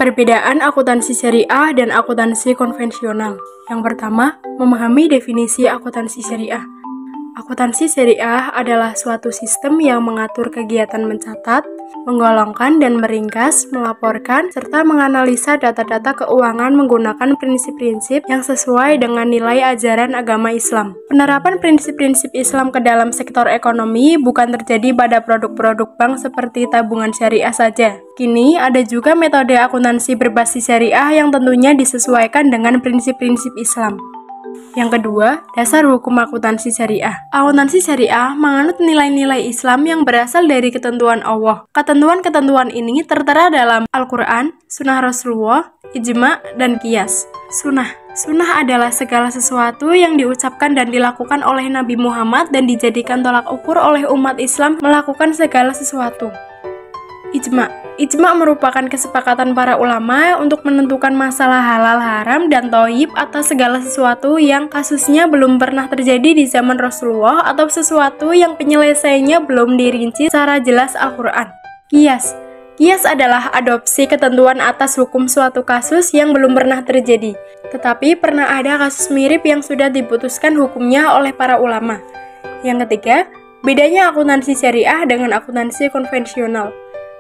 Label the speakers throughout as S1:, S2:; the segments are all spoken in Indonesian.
S1: Perbedaan akuntansi syariah dan akuntansi konvensional. Yang pertama, memahami definisi akuntansi syariah. Akuntansi syariah adalah suatu sistem yang mengatur kegiatan mencatat, menggolongkan dan meringkas, melaporkan, serta menganalisa data-data keuangan menggunakan prinsip-prinsip yang sesuai dengan nilai ajaran agama Islam. Penerapan prinsip-prinsip Islam ke dalam sektor ekonomi bukan terjadi pada produk-produk bank seperti tabungan syariah saja. Kini, ada juga metode akuntansi berbasis syariah yang tentunya disesuaikan dengan prinsip-prinsip Islam. Yang kedua, dasar hukum akuntansi syariah. Akuntansi syariah menganut nilai-nilai Islam yang berasal dari ketentuan Allah. Ketentuan-ketentuan ini tertera dalam Al-Quran, Sunnah Rasulullah, Ijma, dan Qiyas. Sunnah adalah segala sesuatu yang diucapkan dan dilakukan oleh Nabi Muhammad dan dijadikan tolak ukur oleh umat Islam melakukan segala sesuatu. Ijma merupakan kesepakatan para ulama untuk menentukan masalah halal, haram, dan thayyib atas segala sesuatu yang kasusnya belum pernah terjadi di zaman Rasulullah atau sesuatu yang penyelesaiannya belum dirinci secara jelas Al-Quran. Qiyas adalah adopsi ketentuan atas hukum suatu kasus yang belum pernah terjadi, tetapi pernah ada kasus mirip yang sudah diputuskan hukumnya oleh para ulama. Yang ketiga, bedanya akuntansi syariah dengan akuntansi konvensional.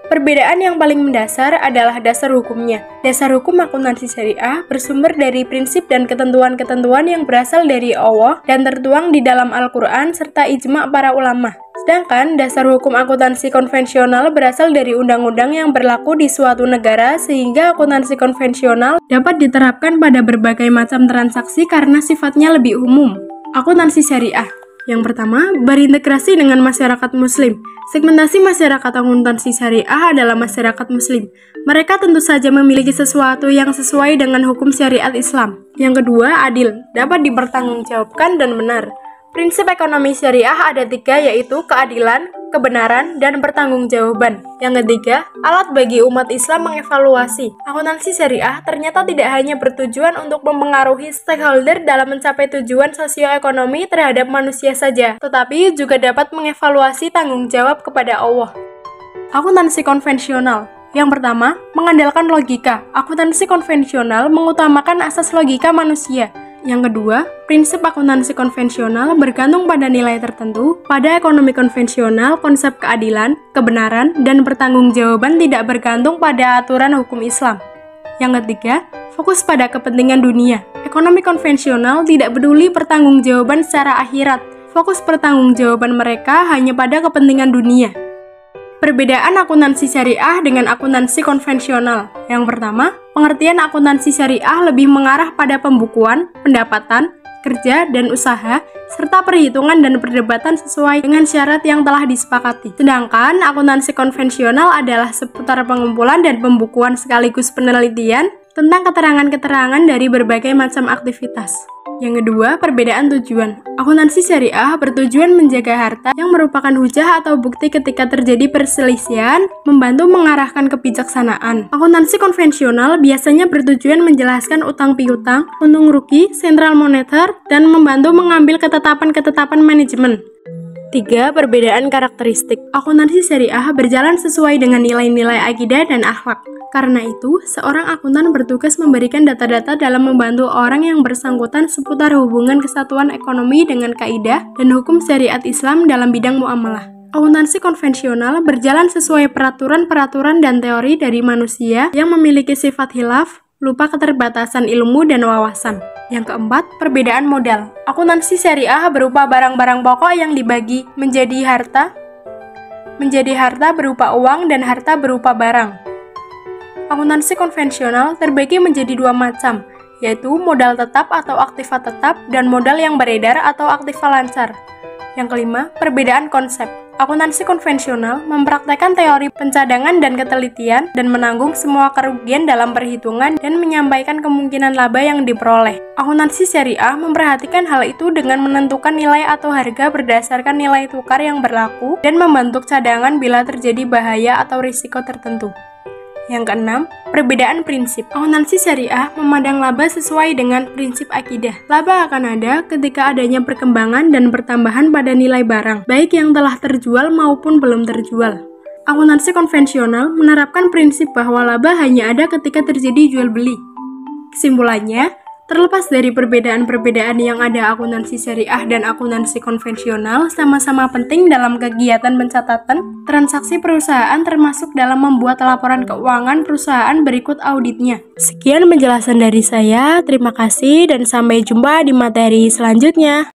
S1: Perbedaan yang paling mendasar adalah dasar hukumnya. Dasar hukum akuntansi syariah bersumber dari prinsip dan ketentuan-ketentuan yang berasal dari Allah dan tertuang di dalam Al-Quran serta ijma para ulama. Sedangkan dasar hukum akuntansi konvensional berasal dari undang-undang yang berlaku di suatu negara sehingga akuntansi konvensional dapat diterapkan pada berbagai macam transaksi karena sifatnya lebih umum. Akuntansi syariah. Yang pertama, berintegrasi dengan masyarakat muslim. Segmentasi masyarakat akuntansi syariah adalah masyarakat muslim. Mereka tentu saja memiliki sesuatu yang sesuai dengan hukum syariat Islam. Yang kedua, adil, dapat dipertanggungjawabkan dan benar. Prinsip ekonomi syariah ada 3, yaitu keadilan, kebenaran, dan pertanggungjawaban. Yang ketiga, alat bagi umat Islam mengevaluasi. Akuntansi syariah ternyata tidak hanya bertujuan untuk mempengaruhi stakeholder dalam mencapai tujuan sosioekonomi terhadap manusia saja, tetapi juga dapat mengevaluasi tanggung jawab kepada Allah. Akuntansi konvensional. Yang pertama, mengandalkan logika. Akuntansi konvensional mengutamakan asas logika manusia. Yang kedua, prinsip akuntansi konvensional bergantung pada nilai tertentu. Pada ekonomi konvensional, konsep keadilan, kebenaran, dan pertanggungjawaban tidak bergantung pada aturan hukum Islam. Yang ketiga, fokus pada kepentingan dunia. Ekonomi konvensional tidak peduli pertanggungjawaban secara akhirat. Fokus pertanggungjawaban mereka hanya pada kepentingan dunia. Perbedaan akuntansi syariah dengan akuntansi konvensional. Yang pertama, pengertian akuntansi syariah lebih mengarah pada pembukuan, pendapatan, kerja, dan usaha, serta perhitungan dan perdebatan sesuai dengan syarat yang telah disepakati. Sedangkan akuntansi konvensional adalah seputar pengumpulan dan pembukuan sekaligus penelitian tentang keterangan-keterangan dari berbagai macam aktivitas. Yang kedua, perbedaan tujuan. Akuntansi syariah bertujuan menjaga harta yang merupakan hujah atau bukti ketika terjadi perselisihan, membantu mengarahkan kebijaksanaan. Akuntansi konvensional biasanya bertujuan menjelaskan utang piutang, untung rugi, sentral moneter, dan membantu mengambil ketetapan-ketetapan manajemen. 3. Perbedaan karakteristik. Akuntansi syariah berjalan sesuai dengan nilai-nilai akidah dan akhlak. Karena itu, seorang akuntan bertugas memberikan data-data dalam membantu orang yang bersangkutan seputar hubungan kesatuan ekonomi dengan kaidah dan hukum syariat Islam dalam bidang muamalah. Akuntansi konvensional berjalan sesuai peraturan-peraturan dan teori dari manusia yang memiliki sifat khilaf, lupa keterbatasan ilmu dan wawasan. Yang keempat, perbedaan modal. Akuntansi syariah berupa barang-barang pokok yang dibagi menjadi harta berupa uang dan harta berupa barang. Akuntansi konvensional terbagi menjadi 2 macam, yaitu modal tetap atau aktiva tetap dan modal yang beredar atau aktiva lancar. Yang kelima, perbedaan konsep. Akuntansi konvensional mempraktekkan teori pencadangan dan ketelitian dan menanggung semua kerugian dalam perhitungan dan menyampaikan kemungkinan laba yang diperoleh. Akuntansi syariah memperhatikan hal itu dengan menentukan nilai atau harga berdasarkan nilai tukar yang berlaku dan membentuk cadangan bila terjadi bahaya atau risiko tertentu. Yang keenam, perbedaan prinsip. Akuntansi syariah memandang laba sesuai dengan prinsip akidah. Laba akan ada ketika adanya perkembangan dan pertambahan pada nilai barang, baik yang telah terjual maupun belum terjual. Akuntansi konvensional menerapkan prinsip bahwa laba hanya ada ketika terjadi jual beli. Kesimpulannya, terlepas dari perbedaan-perbedaan yang ada, akuntansi syariah dan akuntansi konvensional sama-sama penting dalam kegiatan pencatatan transaksi perusahaan, termasuk dalam membuat laporan keuangan perusahaan berikut auditnya. Sekian penjelasan dari saya, terima kasih dan sampai jumpa di materi selanjutnya.